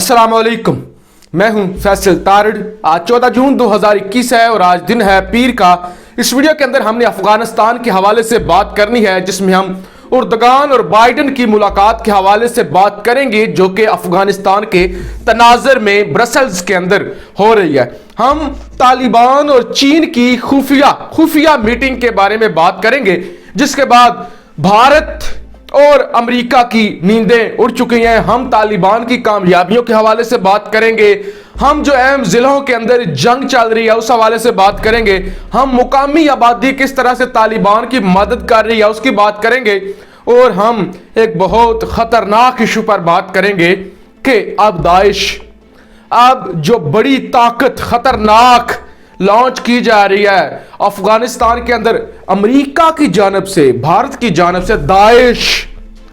अस्सलाम वालेकुम, मैं हूं फैसल तारड़। आज 14 जून 2021 है और आज दिन है पीर का। इस वीडियो के अंदर हमने अफगानिस्तान के हवाले से बात करनी है, जिसमें हम उर्दगान और बाइडन की मुलाकात के हवाले से बात करेंगे, जो कि अफगानिस्तान के तनाजर में ब्रसल्स के अंदर हो रही है। हम तालिबान और चीन की खुफिया मीटिंग के बारे में बात करेंगे, जिसके बाद भारत और अमेरिका की नींदें उड़ चुकी हैं। हम तालिबान की कामयाबियों के हवाले से बात करेंगे। हम जो अहम जिलों के अंदर जंग चल रही है उस हवाले से बात करेंगे। हम मुकामी आबादी किस तरह से तालिबान की मदद कर रही है उसकी बात करेंगे। और हम एक बहुत खतरनाक इशू पर बात करेंगे कि अब दाइश, अब जो बड़ी ताकत खतरनाक लॉन्च की जा रही है अफगानिस्तान के अंदर अमेरिका की जानब से, भारत की जानब से, दाइश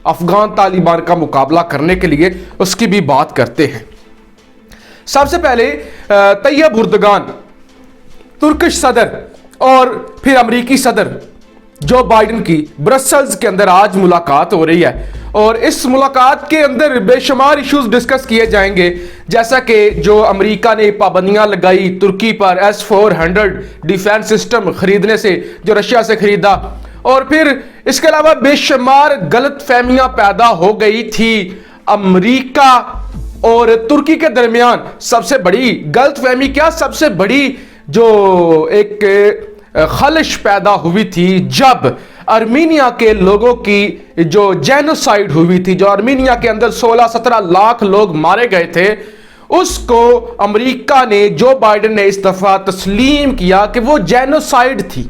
अफगान तालिबान का मुकाबला करने के लिए, उसकी भी बात करते हैं। सबसे पहले तैयब उर्दगान, तुर्किश सदर और फिर अमेरिकी सदर जो बाइडन की ब्रसल्स के अंदर आज मुलाकात हो रही है और इस मुलाकात के अंदर बेशुमार इश्यूज डिस्कस किए जाएंगे, जैसा कि जो अमेरिका ने पाबंदियां लगाई तुर्की पर S-400 डिफेंस सिस्टम खरीदने से, जो रशिया से खरीदा, और फिर इसके अलावा बेशुमार गलत फहमियां पैदा हो गई थी अमेरिका और तुर्की के दरमियान। सबसे बड़ी गलत फहमी क्या, सबसे बड़ी जो एक खलिश पैदा हुई थी जब आर्मीनिया के लोगों की जो जेनोसाइड हुई थी, जो आर्मीनिया के अंदर 16-17 लाख लोग मारे गए थे, उसको अमेरिका ने, जो बाइडन ने इस दफा तस्लीम किया कि वो जेनोसाइड थी,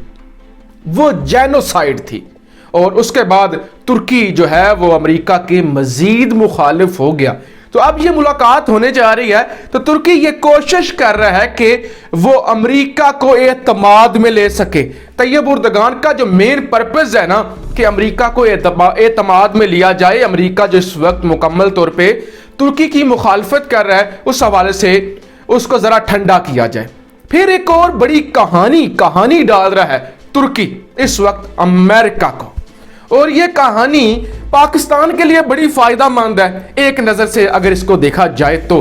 वो जेनोसाइड थी। और उसके बाद तुर्की जो है वो अमेरिका के मजीद मुखालिफ हो गया। तो अब ये मुलाकात होने जा रही है तो तुर्की ये कोशिश कर रहा है कि वो अमेरिका को एतमाद में ले सके। तैयब उर्दगान का जो मेन पर्पस है ना कि अमेरिका को एतमाद में लिया जाए। अमेरिका जो इस वक्त मुकम्मल तौर पे तुर्की की मुखालफत कर रहा है, उस हवाले से उसको जरा ठंडा किया जाए। फिर एक और बड़ी कहानी डाल रहा है तुर्की इस वक्त अमेरिका को, और यह कहानी पाकिस्तान के लिए बड़ी फायदेमंद है एक नजर से अगर इसको देखा जाए तो।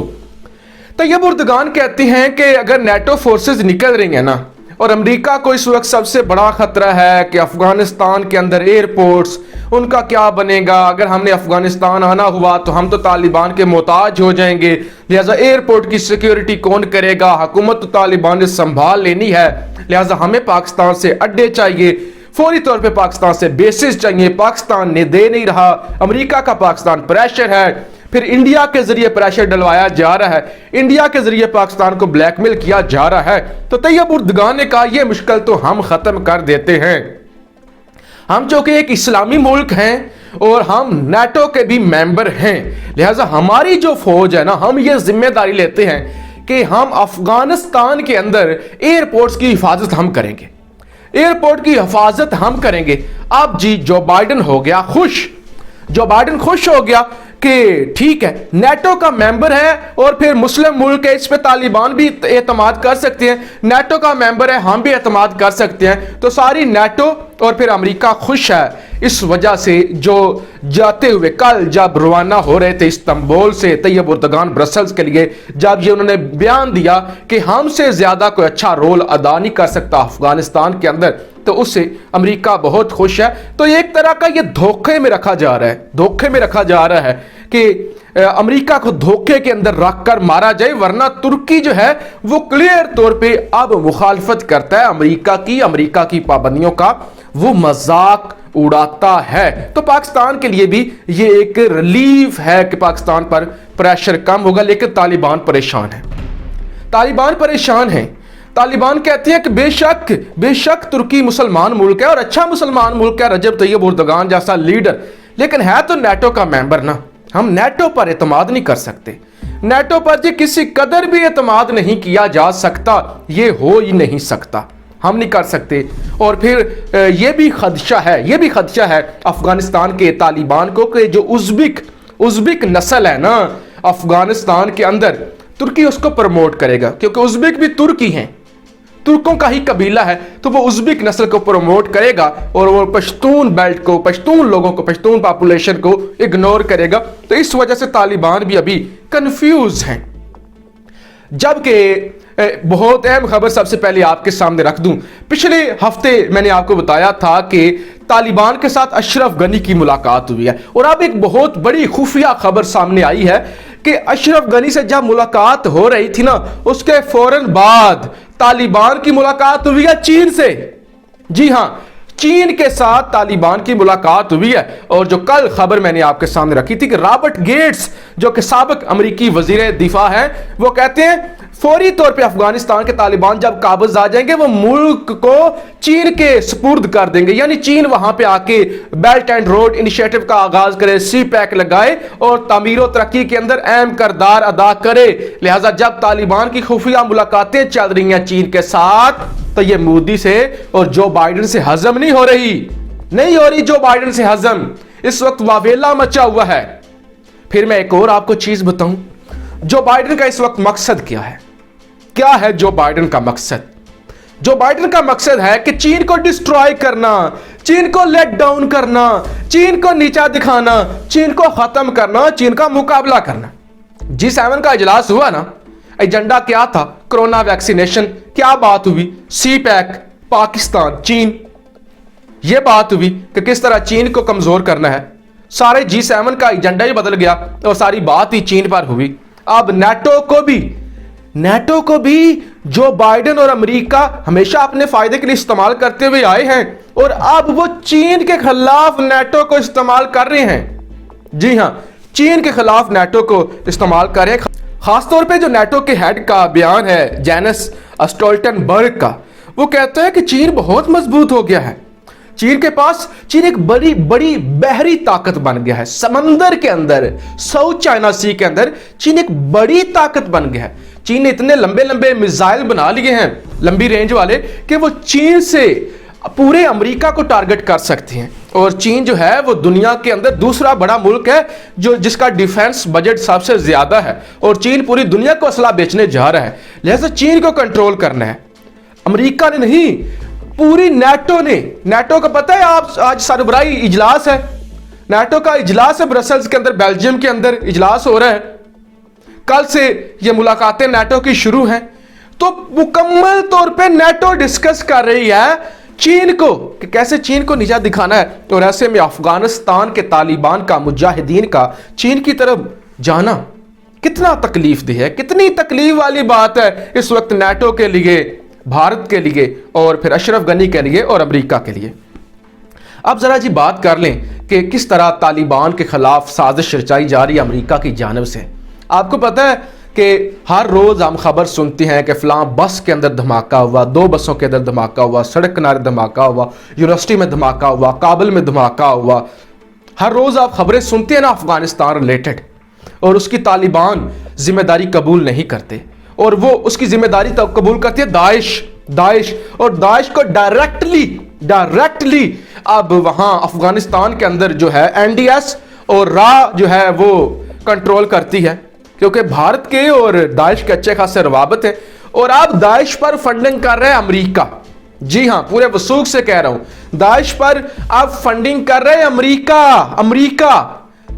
तैयब उर्दगान कहते हैं कि अगर नेटो फोर्सेस निकल रही हैं ना, और अमेरिका को इस वक्त सबसे बड़ा खतरा है कि अफगानिस्तान के अंदर एयरपोर्ट्स, उनका क्या बनेगा। अगर हमने अफगानिस्तान आना हुआ तो हम तो तालिबान के मोहताज हो जाएंगे, लिहाजा एयरपोर्ट की सिक्योरिटी कौन करेगा, हुकूमत तो तालिबान ने संभाल लेनी है, लिहाजा हमें पाकिस्तान से अड्डे चाहिए, फौरी तौर पे पाकिस्तान से बेसिस चाहिए। पाकिस्तान ने दे नहीं रहा, अमेरिका का पाकिस्तान प्रेशर है, फिर इंडिया के जरिए प्रेशर डलवाया जा रहा है, इंडिया के जरिए पाकिस्तान को ब्लैकमेल किया जा रहा है। तो तैयब उर्दगान ने कहा यह मुश्किल तो हम खत्म कर देते हैं। हम जो कि एक इस्लामी मुल्क हैं और हम नेटो के भी मेंबर हैं, लिहाजा हमारी जो फौज है ना, हम ये जिम्मेदारी लेते हैं कि हम अफगानिस्तान के अंदर एयरपोर्ट्स की हिफाजत हम करेंगे, एयरपोर्ट की हिफाजत हम करेंगे। अब जी जो बाइडन हो गया खुश, जो बाइडन खुश हो गया कि ठीक है नेटो का मेंबर है और फिर मुस्लिम मुल्क है, इस पे तालिबान भी एतमाद कर सकते हैं, नेटो का मेंबर है हम भी एतमाद कर सकते हैं। तो सारी नेटो और फिर अमेरिका खुश है। इस वजह से जो जाते हुए कल जब रवाना हो रहे थे इस्तांबुल से तैयब उर्दगान ब्रसल्स के लिए, जब ये उन्होंने बयान दिया कि हमसे ज्यादा कोई अच्छा रोल अदा नहीं कर सकता अफगानिस्तान के अंदर, तो उससे अमेरिका बहुत खुश है। तो एक तरह का ये धोखे में रखा जा रहा है, धोखे में रखा जा रहा है कि अमेरिका को धोखे के अंदर रख कर मारा जाए, वरना तुर्की जो है वो क्लियर तौर पे अब मुखालफत करता है अमेरिका की पाबंदियों का वो मजाक उड़ाता है। तो पाकिस्तान के लिए भी ये एक रिलीफ है कि पाकिस्तान पर प्रेशर कम होगा, लेकिन तालिबान परेशान है, तालिबान परेशान है। तालिबान कहते हैं कि बेशक तुर्की मुसलमान मुल्क है और अच्छा मुसलमान मुल्क है, रजब तैयब उर्दगान जैसा लीडर, लेकिन है तो नेटो का मेंबर ना। हम नेटो पर एतमाद नहीं कर सकते, नेटो पर जी किसी कदर भी एतमाद नहीं किया जा सकता, ये हो ही नहीं सकता, हम नहीं कर सकते। और फिर ये भी खदशा है अफगानिस्तान के तालिबान को कि जो उज़्बेक नस्ल है ना अफगानिस्तान के अंदर, तुर्की उसको प्रमोट करेगा, क्योंकि उज़्बेक भी तुर्की हैं, तुर्कों का ही कबीला है, तो वो उज़्बेक नस्ल को प्रमोट करेगा और वो पश्तून बेल्ट को, पश्तून लोगों को, पश्तून पॉपुलेशन को इग्नोर करेगा। तो इस वजह से तालिबान भी अभी कंफ्यूज हैं। जबकि बहुत अहम खबर सबसे पहले आपके सामने रख दूं, पिछले हफ्ते मैंने आपको बताया था कि तालिबान के साथ अशरफ गनी की मुलाकात हुई है, और अब एक बहुत बड़ी खुफिया खबर सामने आई है कि अशरफ गनी से जब मुलाकात हो रही थी ना, उसके फौरन बाद तालिबान की मुलाकात हुई है चीन से। जी हां, चीन के साथ तालिबान की मुलाकात हुई है। और जो कल खबर मैंने आपके सामने रखी थी कि रॉबर्ट गेट्स जो कि साबिक अमेरिकी वजीर दिफा हैं, वो कहते हैं फौरी तौर पे अफगानिस्तान के तालिबान जब काबज आ जाएंगे वो मुल्क को चीन के सुपुर्द कर देंगे, यानी चीन वहां पे आके बेल्ट एंड रोड इनिशिएटिव का आगाज करे, सी पैक लगाए और तामीर और तरक्की के अंदर अहम किरदार अदा करे। लिहाजा जब तालिबान की खुफिया मुलाकातें चल रही हैं चीन के साथ, तो ये मोदी से और जो बाइडेन से हजम नहीं हो रही जो बाइडेन से हजम। इस वक्त वावेला मचा हुआ है। फिर मैं एक और आपको चीज बताऊं, जो बाइडेन का इस वक्त मकसद क्या है जो बाइडेन का मकसद? जो बाइडेन का मकसद है कि चीन को डिस्ट्रॉय करना, चीन को लेट डाउन करना, चीन को नीचा दिखाना, चीन को खत्म करना, चीन का मुकाबला करना। G7 का इजलास हुआ ना, एजेंडा क्या था? Corona vaccination. क्या बात हुई? सी पैक, पाकिस्तान, चीन। यह बात हुई कि किस तरह चीन को कमजोर करना है। सारे G7 का एजेंडा ही बदल गया और सारी बात ही चीन पर हुई। अब नेटो को भी जो बाइडेन और अमेरिका हमेशा अपने फायदे के लिए इस्तेमाल करते हुए आए हैं, और अब वो चीन के खिलाफ नेटो को इस्तेमाल कर रहे हैं। जी हां, चीन के खिलाफ नेटो को इस्तेमाल कर रहे हैं। खासतौर पे जो नेटो के हेड का बयान है जेनस स्टोल्टनबर्ग का, वो कहता है कि चीन बहुत मजबूत हो गया है। चीन एक बड़ी बहरी ताकत बन गया है। समंदर के अंदर, साउथ चाइना सी के अंदर चीन एक बड़ी ताकत बन गया है। चीन ने इतने लंबे मिसाइल बना लिए हैं, लंबी रेंज वाले, कि वो चीन से पूरे अमेरिका को टारगेट कर सकते हैं। और चीन जो है वो दुनिया के अंदर दूसरा बड़ा मुल्क है जिसका डिफेंस बजट सबसे ज्यादा है, और चीन पूरी दुनिया को असला बेचने जा रहा है। लिहाजा चीन को कंट्रोल करना है। अमेरिका ने नहीं, पूरी नेटो का पता है, आप आज सरबराही इजलास है, नेटो का इजलास है ब्रसल्स के अंदर, बेल्जियम के अंदर इजलास हो रहा है। कल से ये मुलाकातें नेटो की शुरू हैं। तो मुकम्मल तौर पे नेटो डिस्कस कर रही है चीन को कि कैसे चीन को नीचा दिखाना है। और ऐसे में अफगानिस्तान के तालिबान का, मुजाहिदीन का चीन की तरफ जाना कितना तकलीफ दे है, कितनी तकलीफ वाली बात है इस वक्त नेटो के लिए, भारत के लिए, और फिर अशरफ गनी के लिए और अमेरिका के लिए। अब जरा जी बात कर लें कि किस तरह तालिबान के खिलाफ साजिश रचाई जा रही है अमेरिका की जानिब से। आपको पता है कि हर रोज हम खबर सुनते हैं कि फलां बस के अंदर धमाका हुआ, 2 बसों के अंदर धमाका हुआ, सड़क किनारे धमाका हुआ, यूनिवर्सिटी में धमाका हुआ, काबुल में धमाका हुआ। हर रोज आप खबरें सुनते हैं ना अफगानिस्तान रिलेटेड, और उसकी तालिबान जिम्मेदारी कबूल नहीं करते, और वो उसकी जिम्मेदारी तब कबूल करती है दाइश, और दाइश को डायरेक्टली अब वहां अफगानिस्तान के अंदर जो है NDS और रा जो है वो कंट्रोल करती है, क्योंकि भारत के और दाइश के अच्छे खासे रवाबत है। और अब दाइश पर फंडिंग कर रहे हैं अमेरिका। जी हां, पूरे वसूख से कह रहा हूं, दाइश पर अब फंडिंग कर रहे हैं अमेरिका,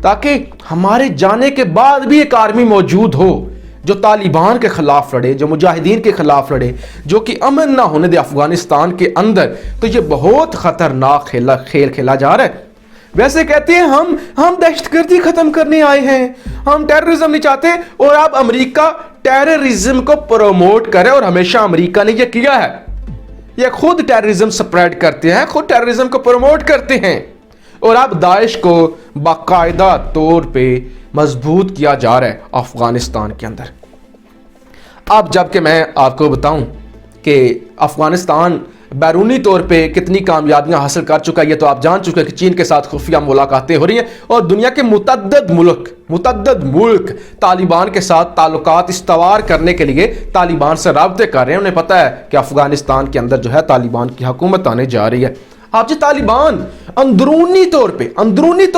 ताकि हमारे जाने के बाद भी एक आर्मी मौजूद हो जो तालिबान के खिलाफ लड़े, जो मुजाहिदीन के खिलाफ लड़े, जो कि अमन ना होने दे अफगानिस्तान के अंदर। तो ये बहुत खतरनाक खेल खेला जा रहा है। वैसे कहते हैं हम दहशतगर्दी खत्म करने आए हैं, हम टेररिज्म नहीं चाहते, और अब अमेरिका टेररिज्म को प्रमोट करे। और हमेशा अमेरिका ने यह किया है, ये खुद टेररिज्म स्प्रेड करते हैं, खुद टेररिज्म को प्रमोट करते हैं। और अब दाइश को बाकायदा तौर पे मजबूत किया जा रहा है अफगानिस्तान के अंदर। अब जबकि मैं आपको बताऊं कि अफगानिस्तान बैरूनी तौर पे कितनी कामयाबियां हासिल कर चुका है, ये तो आप जान चुके हैं कि चीन के साथ खुफिया मुलाकातें हो रही हैं, और दुनिया के मुतअद्दिद मुल्क तालिबान के साथ ताल्लुकात इस्तवार करने के लिए तालिबान से राब्ते कर रहे हैं। उन्हें पता है कि अफगानिस्तान के अंदर जो है तालिबान की हुकूमत आने जा रही है। आप जी तालिबान अंदरूनी तौर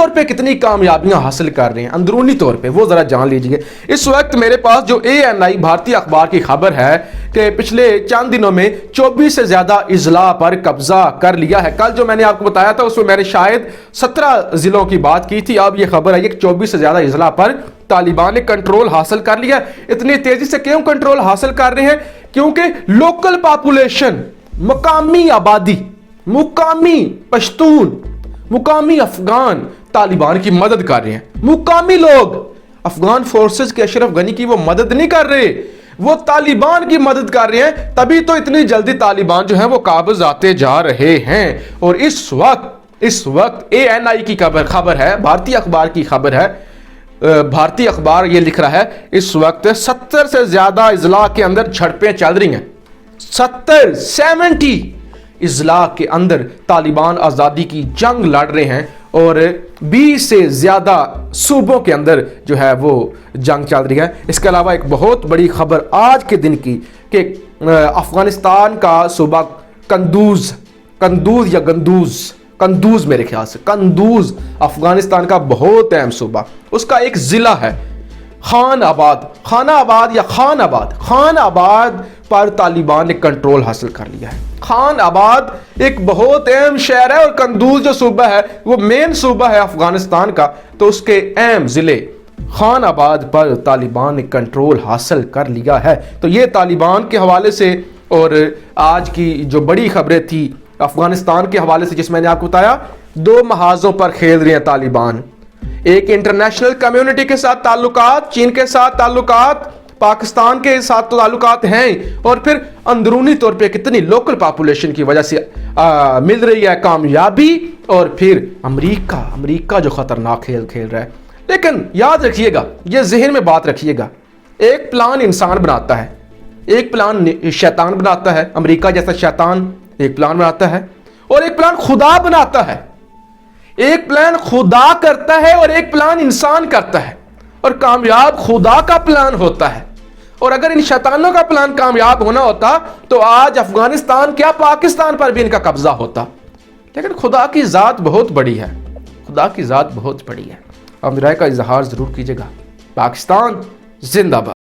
पे कितनी कामयाबियां हासिल कर रहे हैं, अंदरूनी तौर पे वो जरा जान लीजिए। इस वक्त मेरे पास जो ANI भारतीय अखबार की खबर है کہ پچھلے چند دنوں میں 24 سے زیادہ اضلاع پر قبضہ کر لیا ہے. کل جو میں نے آپ کو بتایا تھا اس میں نے شاید 17 ضلعوں کی بات کی تھی. اب یہ خبر ہے کہ 24 سے زیادہ اضلاع پر طالبان نے کنٹرول حاصل کر لیا. اتنی تیزی سے کیوں کنٹرول حاصل کر رہے ہیں؟ کیونکہ لوکل پاپولیشن، مقامی آبادی، مقامی پشتون، مقامی افغان طالبان کی مدد کر رہے ہیں. مقامی لوگ افغان فورسز کے اشرف غنی کی وہ مدد نہیں کر رہے، وہ طالبان کی مدد کر رہے ہیں. تبھی تو اتنی جلدی طالبان جو ہیں وہ قابض آتے جا رہے ہیں. اور اس وقت ANI کی خبر ہے، بھارتی اخبار کی خبر ہے، بھارتی اخبار یہ لکھ رہا ہے اس وقت 70 سے زیادہ اضلاع کے اندر جھڑپیں چل رہی ہیں. 70 اضلاع کے اندر طالبان آزادی کی جنگ لڑ رہے ہیں اور 20 سے زیادہ صوبوں کے اندر جو ہے وہ جنگ چل رہی ہے. اس کے علاوہ ایک بہت بڑی خبر آج کے دن کی کہ افغانستان کا صوبہ قندوز میرے خیال سے قندوز افغانستان کا بہت اہم صوبہ، اس کا ایک ضلع ہے خان آباد پر طالبان نے کنٹرول حاصل کر لیا ہے. خان آباد ایک بہت اہم شہر ہے اور قندوز جو صوبہ ہے وہ مین صوبہ ہے افغانستان کا، تو اس کے اہم ضلع خان آباد پر طالبان نے کنٹرول حاصل کر لیا ہے. تو یہ طالبان کے حوالے سے اور آج کی جو بڑی خبریں تھی افغانستان کے حوالے سے، جس میں نے آپ کو بتایا 2 محاذوں پر کھیل رہے ہیں طالبان. ایک انٹرنیشنل کمیونٹی کے ساتھ تعلقات، چین کے ساتھ تعلقات، پاکستان کے ساتھ تعلقات ہیں، اور پھر اندرونی طور پہ کتنی لوکل پاپولیشن کی وجہ سے مل رہی ہے کامیابی، اور پھر امریکہ جو خطرناک کھیل کھیل رہا ہے. لیکن یاد رکھیے گا، یہ ذہن میں بات رکھیے گا، ایک پلان انسان بناتا ہے، ایک پلان شیطان بناتا ہے، امریکہ جیسا شیطان ایک پلان بناتا ہے، اور ایک پلان خدا بناتا ہے. ایک پلان خدا کرتا ہے اور ایک پلان انسان کرتا ہے، اور کامیاب خدا کا پلان ہوتا ہے. اور اگر ان شیطانوں کا پلان کامیاب ہونا ہوتا تو آج افغانستان کیا پاکستان پر بھی ان کا قبضہ ہوتا. لیکن خدا کی ذات بہت بڑی ہے، خدا کی ذات بہت بڑی ہے. اپنی رائے کا اظہار ضرور کیجیے گا. پاکستان زندہ باد.